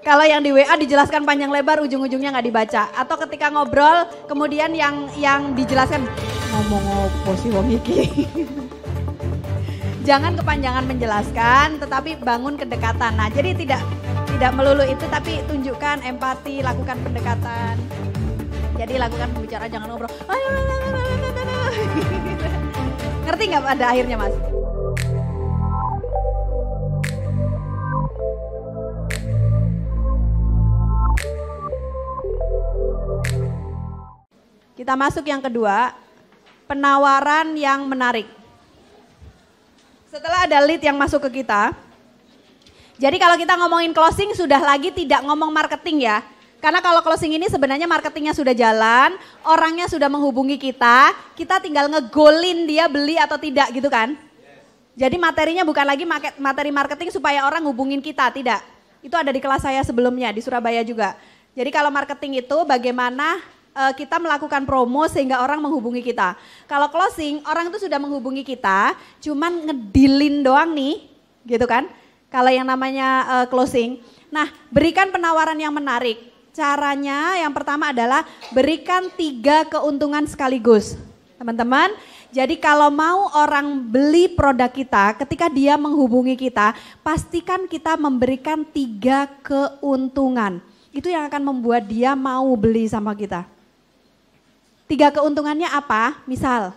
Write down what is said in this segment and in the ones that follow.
Kalau yang di WA dijelaskan panjang lebar, ujung-ujungnya nggak dibaca. Atau ketika ngobrol, kemudian yang dijelaskan, ngomong apa sih wong iki. Jangan kepanjangan menjelaskan, tetapi bangun kedekatan. Nah, jadi tidak melulu itu, tapi tunjukkan empati, lakukan pendekatan. Jadi lakukan pembicaraan, jangan ngobrol. Ngerti nggak pada akhirnya, Mas? Kita masuk yang kedua, penawaran yang menarik. Setelah ada lead yang masuk ke kita, jadi kalau kita ngomongin closing sudah lagi tidak ngomong marketing ya. Karena kalau closing ini sebenarnya marketingnya sudah jalan, orangnya sudah menghubungi kita tinggal ngegolin dia beli atau tidak gitu kan. Jadi materinya bukan lagi materi marketing supaya orang hubungin kita, tidak. Itu ada di kelas saya sebelumnya, di Surabaya juga. Jadi kalau marketing itu bagaimana kita melakukan promo sehingga orang menghubungi kita. Kalau closing, orang itu sudah menghubungi kita, cuman ngedilin doang nih, gitu kan. Kalau yang namanya closing. Nah, berikan penawaran yang menarik. Caranya yang pertama adalah berikan 3 keuntungan sekaligus. Teman-teman, jadi kalau mau orang beli produk kita, ketika dia menghubungi kita, pastikan kita memberikan 3 keuntungan. Itu yang akan membuat dia mau beli sama kita. 3 keuntungannya apa? Misal,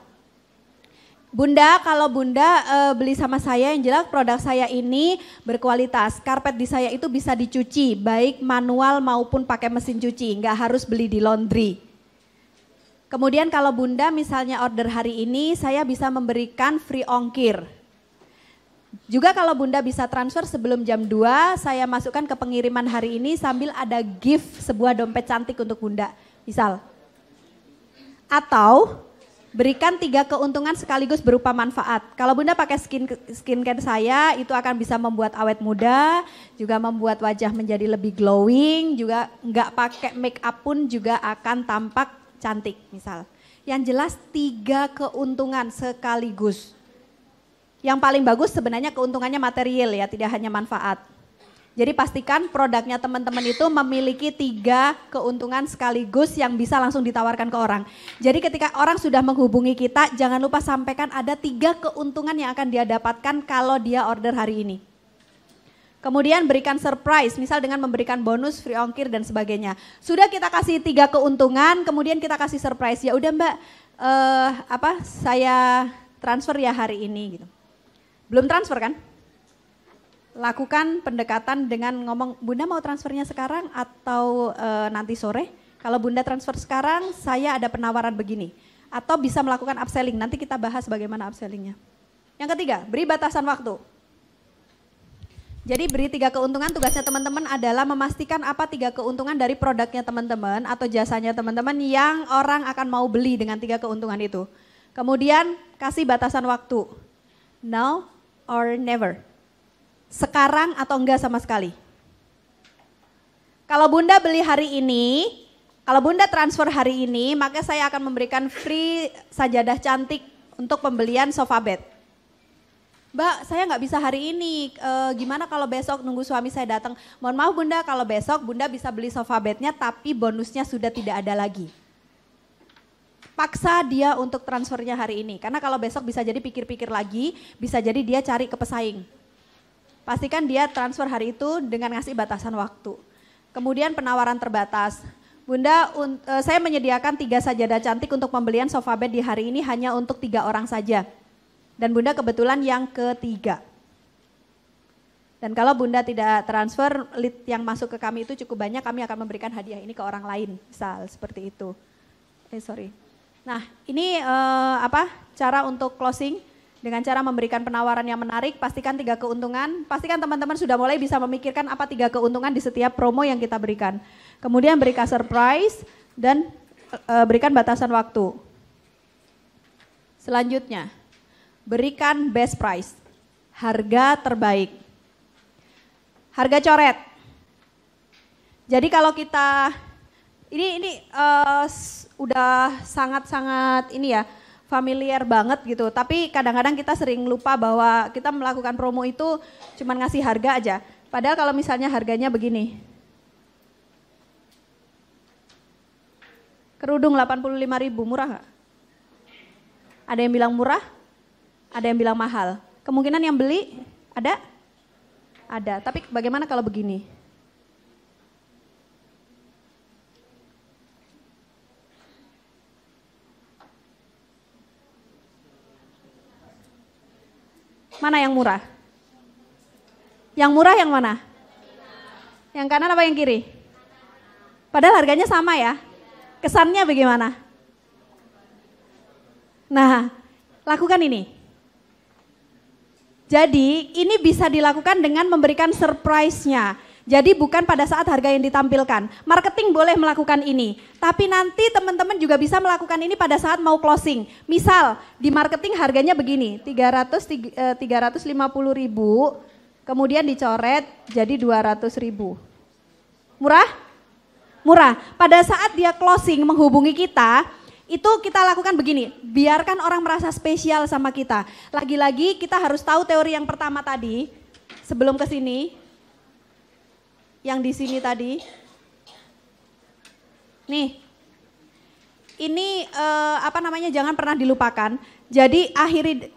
Bunda, kalau Bunda beli sama saya, yang jelas produk saya ini berkualitas. Karpet di saya itu bisa dicuci, baik manual maupun pakai mesin cuci, nggak harus beli di laundry. Kemudian kalau Bunda misalnya order hari ini, saya bisa memberikan free ongkir. Juga kalau Bunda bisa transfer sebelum jam 2, saya masukkan ke pengiriman hari ini sambil ada gift sebuah dompet cantik untuk Bunda, misal. Atau berikan 3 keuntungan sekaligus berupa manfaat. Kalau Bunda pakai skincare saya, itu akan bisa membuat awet muda, juga membuat wajah menjadi lebih glowing, juga nggak pakai make up pun juga akan tampak cantik misal. Yang jelas 3 keuntungan sekaligus. Yang paling bagus sebenarnya keuntungannya material ya, tidak hanya manfaat. Jadi pastikan produknya teman-teman itu memiliki 3 keuntungan sekaligus yang bisa langsung ditawarkan ke orang. Jadi ketika orang sudah menghubungi kita, jangan lupa sampaikan ada 3 keuntungan yang akan dia dapatkan kalau dia order hari ini. Kemudian berikan surprise, misal dengan memberikan bonus, free ongkir dan sebagainya. Sudah kita kasih 3 keuntungan, kemudian kita kasih surprise. Ya udah Mbak, saya transfer ya hari ini gitu. Belum transfer kan? Lakukan pendekatan dengan ngomong, Bunda mau transfernya sekarang atau nanti sore? Kalau Bunda transfer sekarang, saya ada penawaran begini. Atau bisa melakukan upselling, nanti kita bahas bagaimana upsellingnya. Yang ketiga, beri batasan waktu. Jadi beri 3 keuntungan, tugasnya teman-teman adalah memastikan apa 3 keuntungan dari produknya teman-teman atau jasanya teman-teman yang orang akan mau beli dengan 3 keuntungan itu. Kemudian kasih batasan waktu, now or never. Sekarang atau enggak sama sekali. Kalau Bunda beli hari ini, kalau Bunda transfer hari ini, maka saya akan memberikan free sajadah cantik untuk pembelian sofa bed. Mbak, saya nggak bisa hari ini, gimana kalau besok nunggu suami saya datang? Mohon maaf Bunda, kalau besok Bunda bisa beli sofa bednya tapi bonusnya sudah tidak ada lagi. Paksa dia untuk transfernya hari ini, karena kalau besok bisa jadi pikir-pikir lagi, bisa jadi dia cari ke pesaing. Pastikan dia transfer hari itu dengan ngasih batasan waktu. Kemudian penawaran terbatas. Bunda, saya menyediakan 3 sajadah cantik untuk pembelian sofa bed di hari ini hanya untuk 3 orang saja. Dan Bunda kebetulan yang ketiga. Dan kalau Bunda tidak transfer, lead yang masuk ke kami itu cukup banyak, kami akan memberikan hadiah ini ke orang lain. Misal seperti itu. Nah ini cara untuk closing. Dengan cara memberikan penawaran yang menarik, pastikan 3 keuntungan, pastikan teman-teman sudah mulai bisa memikirkan apa 3 keuntungan di setiap promo yang kita berikan. Kemudian berikan surprise dan berikan batasan waktu. Selanjutnya, berikan best price, harga terbaik. Harga coret. Jadi kalau kita, ini udah sangat-sangat ini ya, familiar banget gitu, tapi kadang-kadang kita sering lupa bahwa kita melakukan promo itu cuma ngasih harga aja. Padahal kalau misalnya harganya begini, Kerudung 85.000, murah nggak? Ada yang bilang murah, ada yang bilang mahal. Kemungkinan yang beli ada? Ada, tapi bagaimana kalau begini? Mana yang murah? Yang murah yang mana? Yang kanan apa yang kiri? Padahal harganya sama ya. Kesannya bagaimana? Nah, lakukan ini. Jadi ini bisa dilakukan dengan memberikan surprise-nya. Jadi bukan pada saat harga yang ditampilkan. Marketing boleh melakukan ini. Tapi nanti teman-teman juga bisa melakukan ini pada saat mau closing. Misal di marketing harganya begini, 350.000, kemudian dicoret jadi 200.000. Murah? Murah. Pada saat dia closing menghubungi kita, itu kita lakukan begini, biarkan orang merasa spesial sama kita. Lagi-lagi kita harus tahu teori yang pertama tadi, sebelum ke sini. Yang di sini tadi, nih, ini jangan pernah dilupakan. Jadi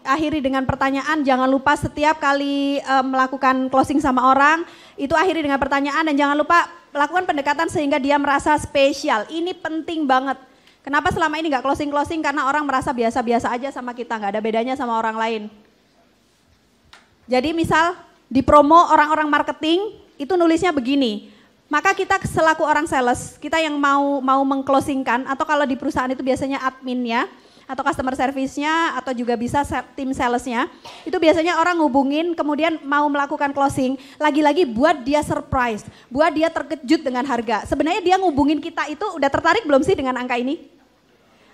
akhiri dengan pertanyaan, jangan lupa setiap kali melakukan closing sama orang, itu akhiri dengan pertanyaan dan jangan lupa lakukan pendekatan sehingga dia merasa spesial. Ini penting banget. Kenapa selama ini nggak closing-closing? Karena orang merasa biasa-biasa aja sama kita, nggak ada bedanya sama orang lain. Jadi misal di promo orang-orang marketing, itu nulisnya begini, maka kita selaku orang sales, kita yang mau mengclosingkan, atau kalau di perusahaan itu biasanya adminnya, atau customer service-nya, atau juga bisa tim salesnya, itu biasanya orang hubungin kemudian mau melakukan closing, lagi-lagi buat dia surprise, buat dia terkejut dengan harga. Sebenarnya dia ngubungin kita itu udah tertarik belum sih dengan angka ini?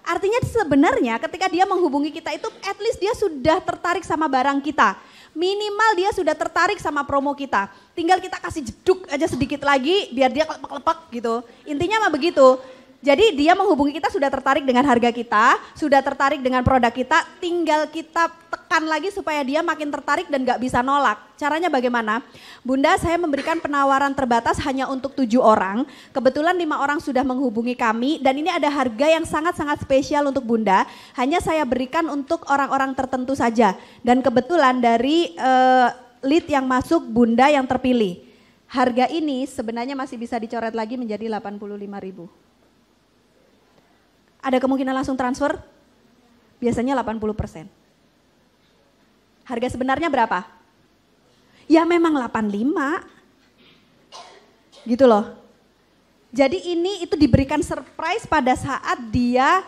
Artinya sebenarnya ketika dia menghubungi kita itu at least dia sudah tertarik sama barang kita. Minimal dia sudah tertarik sama promo kita. Tinggal kita kasih jeduk aja sedikit lagi biar dia kelepek-kelepek gitu. Intinya mah begitu. Jadi dia menghubungi kita sudah tertarik dengan harga kita, sudah tertarik dengan produk kita, tinggal kita tekan lagi supaya dia makin tertarik dan gak bisa nolak. Caranya bagaimana? Bunda, saya memberikan penawaran terbatas hanya untuk 7 orang. Kebetulan 5 orang sudah menghubungi kami dan ini ada harga yang sangat-sangat spesial untuk Bunda. Hanya saya berikan untuk orang-orang tertentu saja. Dan kebetulan dari lead yang masuk Bunda yang terpilih. Harga ini sebenarnya masih bisa dicoret lagi menjadi 85.000. Ada kemungkinan langsung transfer? Biasanya 80%. Harga sebenarnya berapa? Ya memang 85. Gitu loh. Jadi ini itu diberikan surprise pada saat dia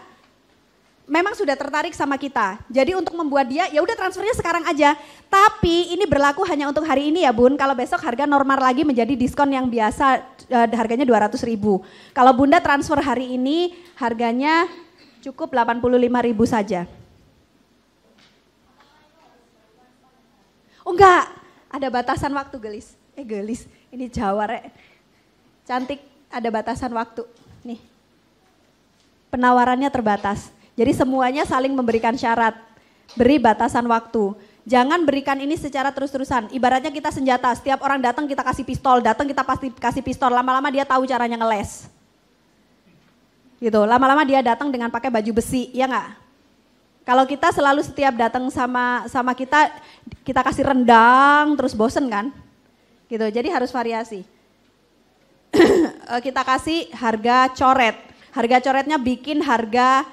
memang sudah tertarik sama kita. Jadi untuk membuat dia ya udah transfernya sekarang aja. Tapi ini berlaku hanya untuk hari ini ya Bun. Kalau besok harga normal lagi menjadi diskon yang biasa harganya 200.000. Kalau Bunda transfer hari ini harganya cukup 85.000 saja. Oh enggak, ada batasan waktu gelis. Gelis, ini Jawa rek. Cantik, ada batasan waktu. Nih, penawarannya terbatas. Jadi semuanya saling memberikan syarat. Beri batasan waktu. Jangan berikan ini secara terus-terusan. Ibaratnya kita senjata, setiap orang datang kita kasih pistol, datang kita pasti kasih pistol. Lama-lama dia tahu caranya ngeles. Gitu, lama-lama dia datang dengan pakai baju besi, ya nggak? Kalau kita selalu setiap datang sama kita kasih rendang, terus bosen kan? Gitu, jadi harus variasi. Kita kasih harga coret. Harga coretnya bikin harga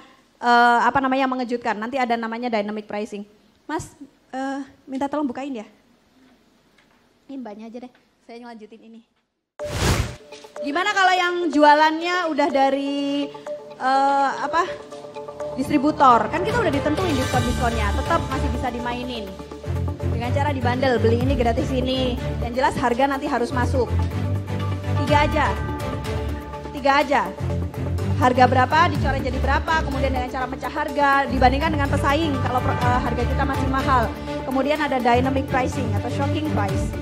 mengejutkan. Nanti ada namanya dynamic pricing. Mas, minta tolong bukain ya. Ini mbaknya aja deh, saya ngelanjutin ini. Gimana kalau yang jualannya udah dari distributor? Kan kita udah ditentuin diskon-diskonnya, tetap masih bisa dimainin. Dengan cara dibundle, beli ini gratis ini. Yang jelas harga nanti harus masuk. 3 aja. Harga berapa, dicoret jadi berapa, kemudian dengan cara pecah harga, dibandingkan dengan pesaing kalau harga kita masih mahal. Kemudian ada dynamic pricing atau shocking price.